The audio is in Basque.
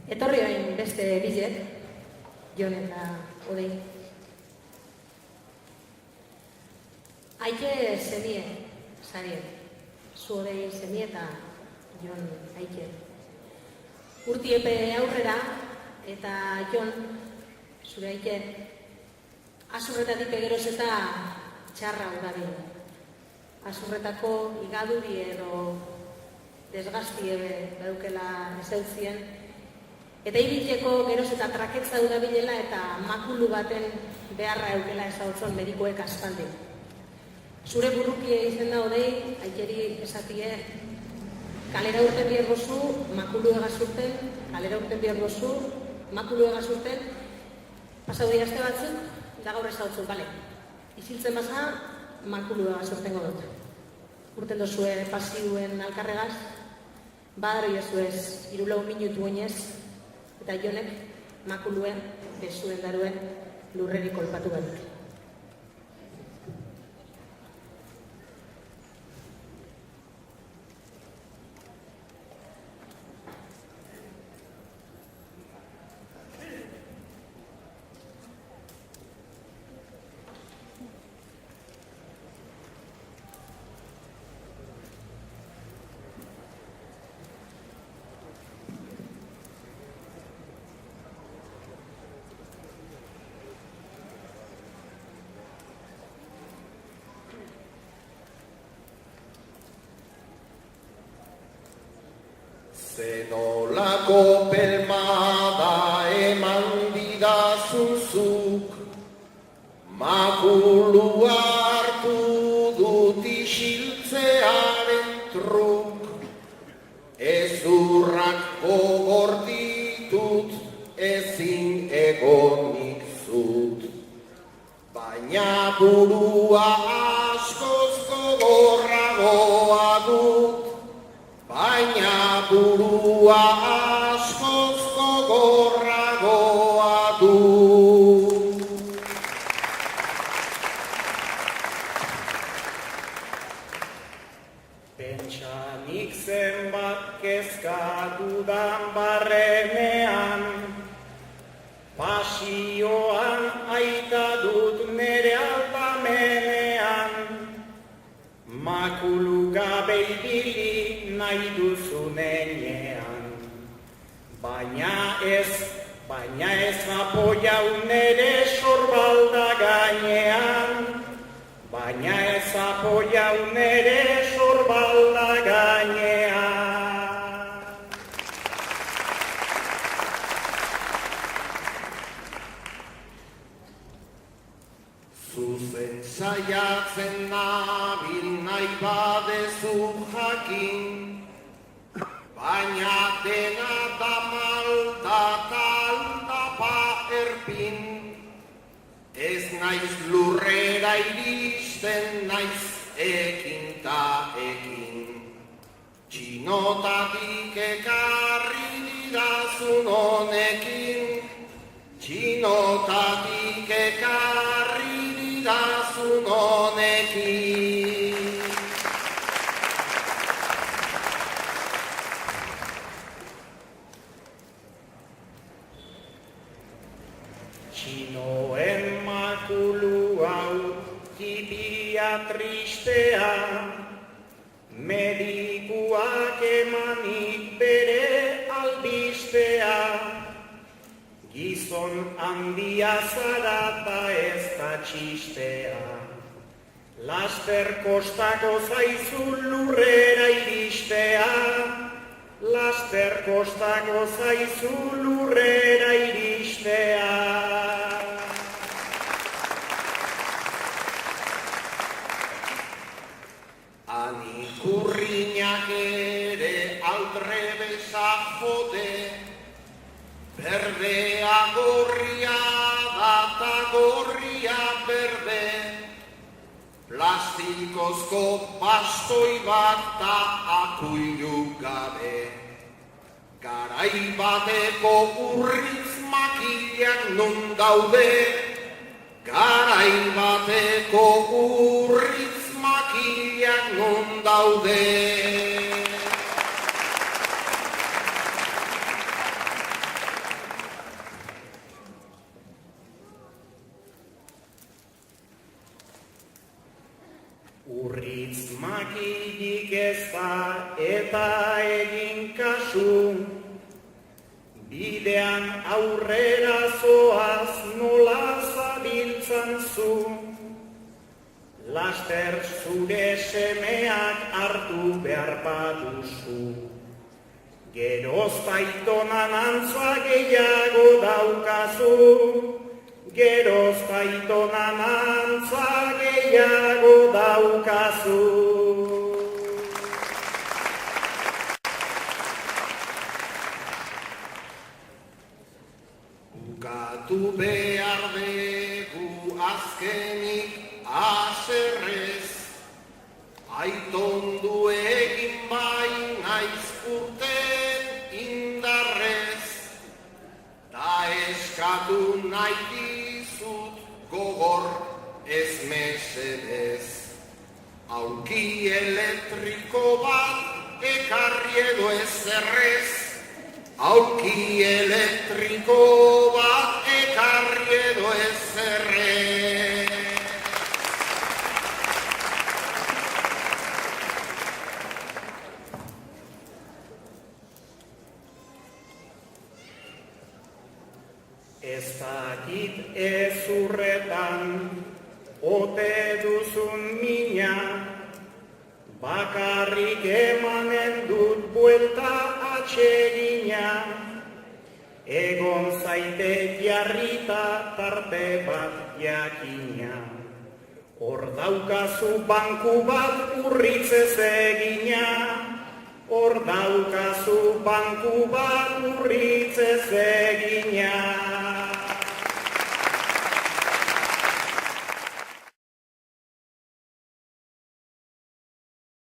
Etorri hain beste bilek, Jon eta Odei. Aike zemie, zarie. Zu Odei zemie eta Jon Aike. Urtiepe aurrera eta Jon, zure Aike, azurretatik egeroz eta txarra udabil. Azurretako igaduri edo desgaztie badukela ezeutzien, eta ibileko geroz eta traketza udabilela eta makulu baten beharra eukela ezautzon medikoek aspaldi. Zure burrukie izen da Odei, Aikeri esatie, kalera urten bihar gozu, makulu egazurten, kalera urten bihar gozu, makulu egazurten, pasau dirazte batzuk, da gaur ezautzun, bale. Iziltzen baza, makulu egazurten godot. Urten dozue pasiuen alkarregaz, badaro jozuez, 3 minutu oinez, eta Jonek makuluen, bezuen daruen, lurreri kolpatu bat. Zenolako pelmada eman didazuzuk, makulu hartu dut isiltzearen truk, ezurrak gogor ditut ezin egonik zut, baina burua askoz gogorragoa dut, baina burua askoz gogorragoa du. Pentsanik zenbat kezka dudan barrenean, pasioan aita dut nere aldamenean, makulu gabe ibili nahi duzunean, baina ez apoiau nere sorbalda gainean, baina ez apoiau nere sorbalda gainean. Zuzen saiatzen nabil nahi badezu jakin, baina dena da malda aldapa erpin. Ez naiz lurrera iristen, naiz ekin ta ekin. Txinotatik ekarri didazun honekin, txinotatik ekarri didazun honekin. Txinoen makulu hau tibia tristea, medikuak emanik bere albistea, gizon handia zara ta ez da txistea. Laster kostako zaizu lurrera iristea, laster kostako zaizu lurrera iristea. Anikurriñak ere aldrebesa jode, berdea gorria data gorria berde, plastikozko bastoi bat da akuilu gabe. Garai bateko urritz makilak non daude, garai bateko urritz makilak non daude. ez da eta egin kasu, bidean aurrera zoaz nola zabiltzan zu, laster zure semeak hartu behar baduzu. Geroz baitonan antza gehiago daukazu, geroz baitonan antza gehiago daukazu. Bukatu behar dugu azkenik haserrez, aitondu egin bai naiz urten indarrez, ta eskatu nahi dizut gogor ez mesedez. Aulki elektriko bat ekarri edo ezerrez, aulki elektriko bat ekarri edo ezerrez. Ez dakit ezurretan ote duzun mina, bakarrik emanen dut buelta atsegina, egon zaite jarrita tarte bat jakina. Hor daukazu banku bat urritzez egina, hor daukazu banku bat urritzez egina.